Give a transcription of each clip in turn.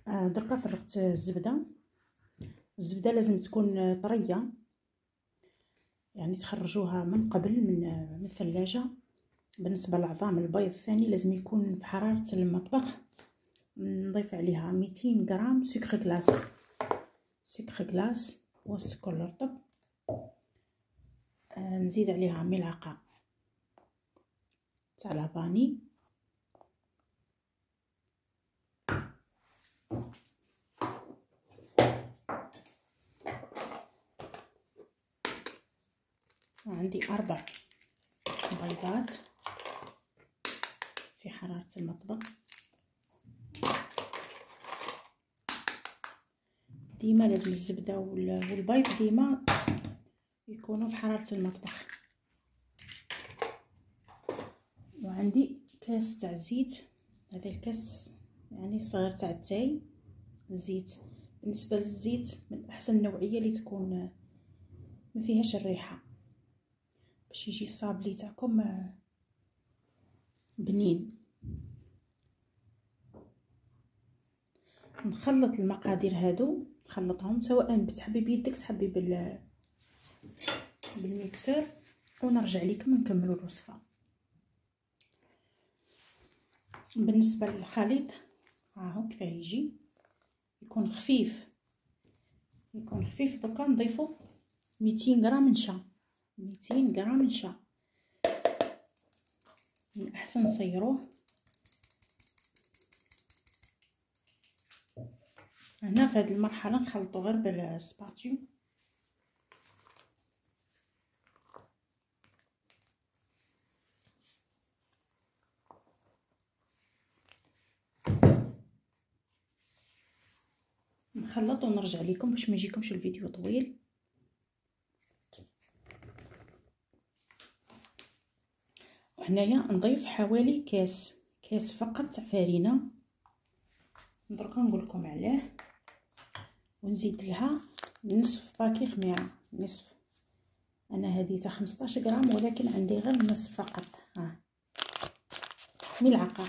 دركا فرغت الزبده لازم تكون طريه، يعني تخرجوها من قبل من الثلاجه. بالنسبه لعظام البيض الثاني لازم يكون في حراره المطبخ. نضيف عليها 200 غرام سكر غلاس والسكر الرطب. نزيد عليها ملعقه تاع لافاني، وعندي 4 بيضات في حرارة المطبخ. ديما لازم الزبدة والبيض ديما يكونوا في حرارة المطبخ. وعندي كاس تاع زيت، هذا الكاس يعني صغير تاع التاي الزيت. بالنسبة للزيت من احسن النوعية اللي تكون ما فيهاش الريحة، باش يجي الصابلي تاعكم بنين. نخلط المقادير هادو، نخلطهم سواء بتحبي بيدك تحبي بالميكسر، ونرجع لكم نكملوا الوصفه. بالنسبه للخليط هاهو كيفاه يجي، يكون خفيف دركا نضيفوا 200 غرام نشا. 200 غرام نشا من احسن نصيروه. هنا في هذه المرحله نخلطوا غير بالسباتيو. نخلط ونرجع لكم باش ما يجيكمش الفيديو طويل. وهنايا نضيف حوالي كاس فقط تاع فرينه. دركا نقول لكم علاه. ونزيد لها نصف باكي خميره، نصف. انا هذه تاع 15 غرام ولكن عندي غير نصف فقط. ملعقه.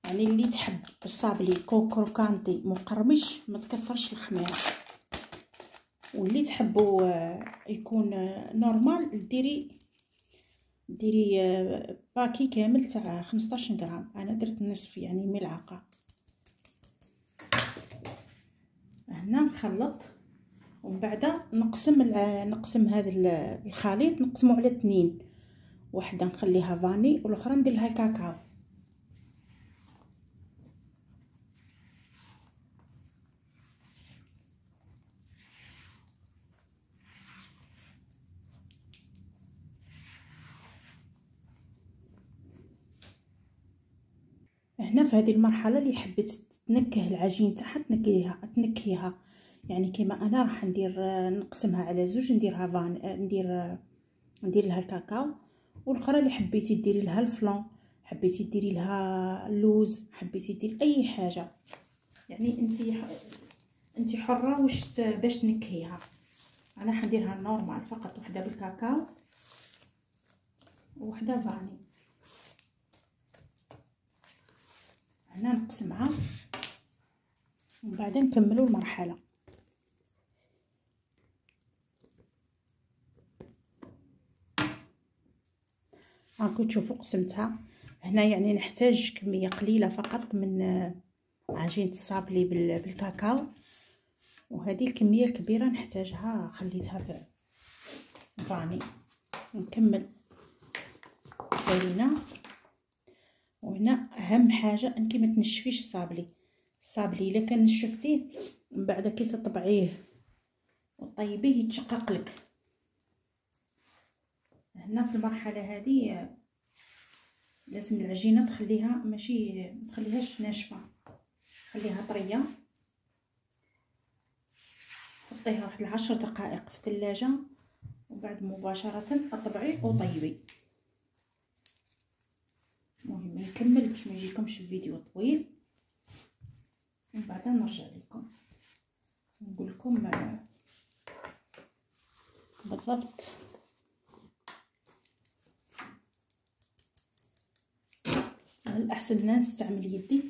يعني اللي تحب الصابلي كروكانتي مقرمش ما تكثرش الخميره، واللي تحبوا يكون نورمال ديري باكي كامل تاع 15 غرام. انا درت نصف يعني ملعقه. هنا نخلط ومن بعد نقسم هذا الخليط، نقسمه على 2. واحده نخليها فاني والاخرى ندير لها الكاكاو. هنا في هذه المرحله اللي حبيت تنكه العجين تاعها تنكيها يعني كيما انا راح نقسمها على 2، نديرها ندير لها الكاكاو. والاخرى اللي حبيتي ديري لها الفلان، حبيتي ديري لها اللوز، حبيتي ديري اي حاجه، يعني انت حره واش باش تنكهيها. انا حنديرها نورمال فقط، وحده بالكاكاو وحده فاني. هنا نقسمها ومن بعد نكملوا المرحله. راكم تشوفوا قسمتها. هنا يعني نحتاج كميه قليله فقط من عجينه الصابلي بالكاكاو، وهذه الكميه الكبيره نحتاجها خليتها في فاني. نكمل فرينه. وهنا اهم حاجه انك ما تنشفيش الصابلي الا كان نشفتيه من بعد كي تطبعيه وطيبيه يتشقق لك. هنا في المرحله هذه لازم العجينه تخليها ما تخليهاش ناشفه، خليها طريه. حطيها واحد 10 دقائق في الثلاجه وبعد مباشره اطبعي وطيبي. المهم نكمل باش ما يجيكمش الفيديو طويل، ومن بعد نرجع لكم نقول لكم بالضبط. الاحسن هنا نستعمل يدي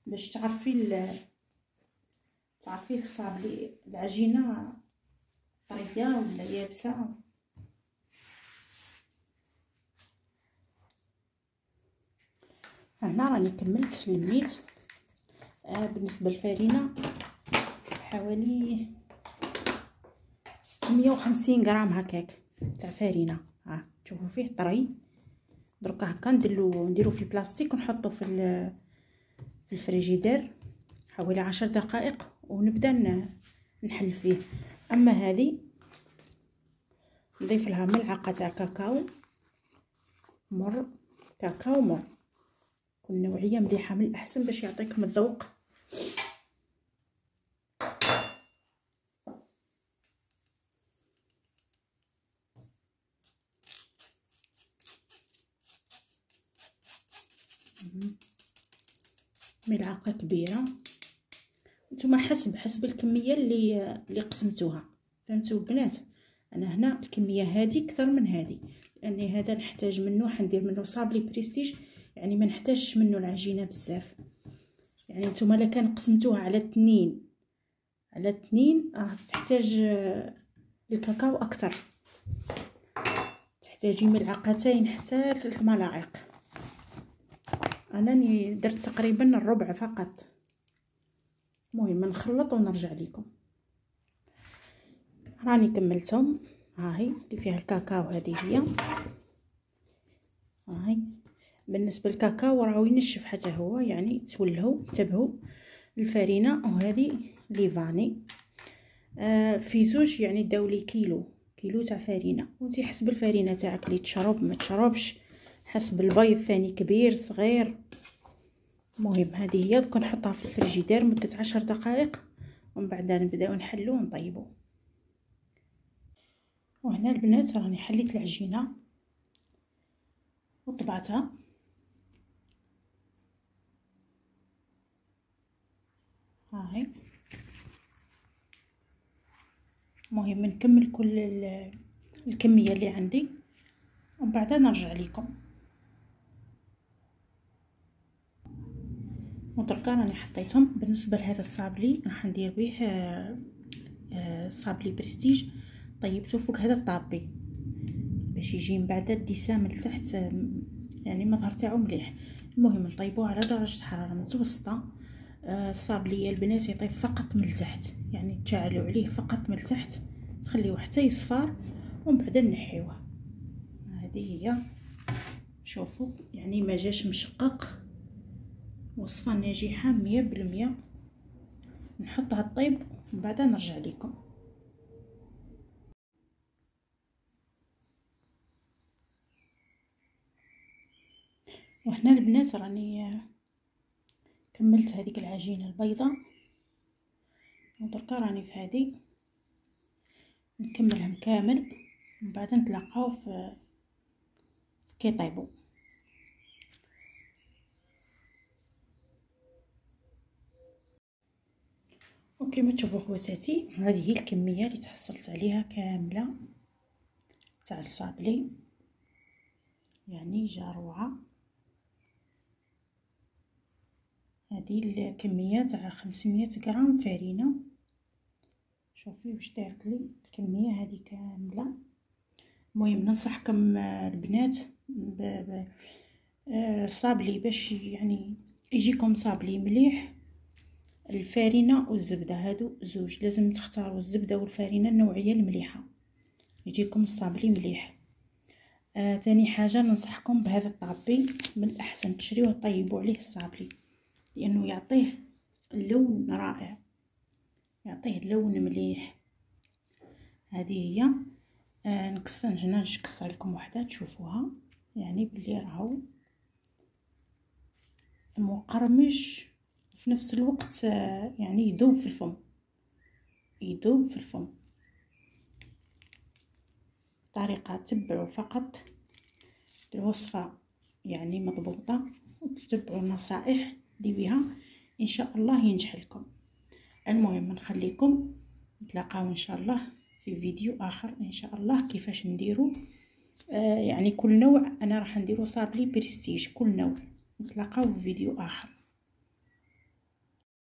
باش تعرفي الصابلي العجينه طريه ولا يابسه. هنا راني كملت لميت. بالنسبه للفرينه حوالي 650 غرام هكاك تاع فرينه. ها تشوفوا فيه طري. دركا هكا نديرو في البلاستيك ونحطو في الفريجيدير حوالي 10 دقائق ونبدا نحل فيه. اما هذه نضيف لها ملعقه تاع كاكاو مر، كاكاو مر، كل نوعيه مليحه من الاحسن باش يعطيكم الذوق. ملعقه كبيره. نتوما حسب الكميه اللي قسمتوها. فهمتوا البنات؟ انا هنا الكميه هذه اكثر من هذه، لان هذا نحتاج منه، حندير منه صابلي بريستيج، يعني ما نحتاجش منه العجينه بزاف. يعني نتوما الا كان قسمتوها على 2 تحتاج الكاكاو اكثر، تحتاجي ملعقتين حتى 3 ملاعق. انا درت تقريبا الربع فقط. المهم نخلط ونرجع لكم. راني كملتهم. هاهي اللي فيها الكاكاو هذه هي. هاهي بالنسبه للكاكاو راهو ينشف حتى هو، يعني تولهوا انتبهوا. الفرينه وهذه لي فاني في زوج، يعني داولي كيلو تاع فرينه، وانتي حسب الفرينه تاعك اللي تشرب ما تشربش، حسب البيض ثاني كبير صغير. المهم هذه هي. دوك نحطها في الفريجيدير مده 10 دقائق ومن بعد نبداو نحلو ونطيبو. وهنا البنات راني حليت العجينه وطبعتها. هاهي. المهم نكمل كل الكميه اللي عندي ومن بعد نرجع لكم. ودركا راني حطيتهم. بالنسبه لهذا الصابلي راح ندير به صابلي بريستيج. طيبته فوق هذا الطابي باش يجي من بعد الدسام لتحت، يعني المظهر تاعو مليح. المهم نطيبوه على درجه حراره متوسطه. الصابلي البنات يطيب فقط من التحت، يعني تشعلوا عليه فقط من التحت، تخليوه حتى يصفر ومن بعد نحيوه. هذه هي. شوفوا يعني ما جاش مشقق، وصفه ناجحه 100%. نحطها تطيب ومن بعد نرجع لكم. وهنا البنات راني كملت هذيك العجينه البيضاء، ودركا راني في هذه نكملهم كامل ومن بعد نتلاقاو في كي يطيبوا. وكما تشوفوا خواتاتي هذه هي الكميه اللي تحصلت عليها كامله تاع الصابلي، يعني جاروعه. هذه الكميه تاع 500 غرام فرينه. شوفي واش دارت لي الكميه هذه كامله. المهم ننصحكم البنات الصابلي باش يعني يجيكم صابلي مليح، الفرينه والزبده هادو زوج لازم تختاروا، الزبده والفرينه النوعيه المليحه يجيكم الصابلي مليح. تاني حاجه ننصحكم بهذا الطابي، من الاحسن تشريوه طيبوا عليه الصابلي لانه يعطيه لون رائع، يعطيه لون مليح. هذه هي. نكسر لكم وحده تشوفوها، يعني بلي راهو مقرمش وفي نفس الوقت يعني يذوب في الفم، يذوب في الفم. طريقه تبعوا فقط الوصفه يعني مضبوطه، وتتبعوا النصائح اللي بها ان شاء الله ينجح لكم. المهم نخليكم نتلاقاو ان شاء الله في فيديو اخر ان شاء الله كيفاش نديروا يعني كل نوع. انا راح نديروا صابلي بريستيج كل نوع نتلاقاو في فيديو اخر.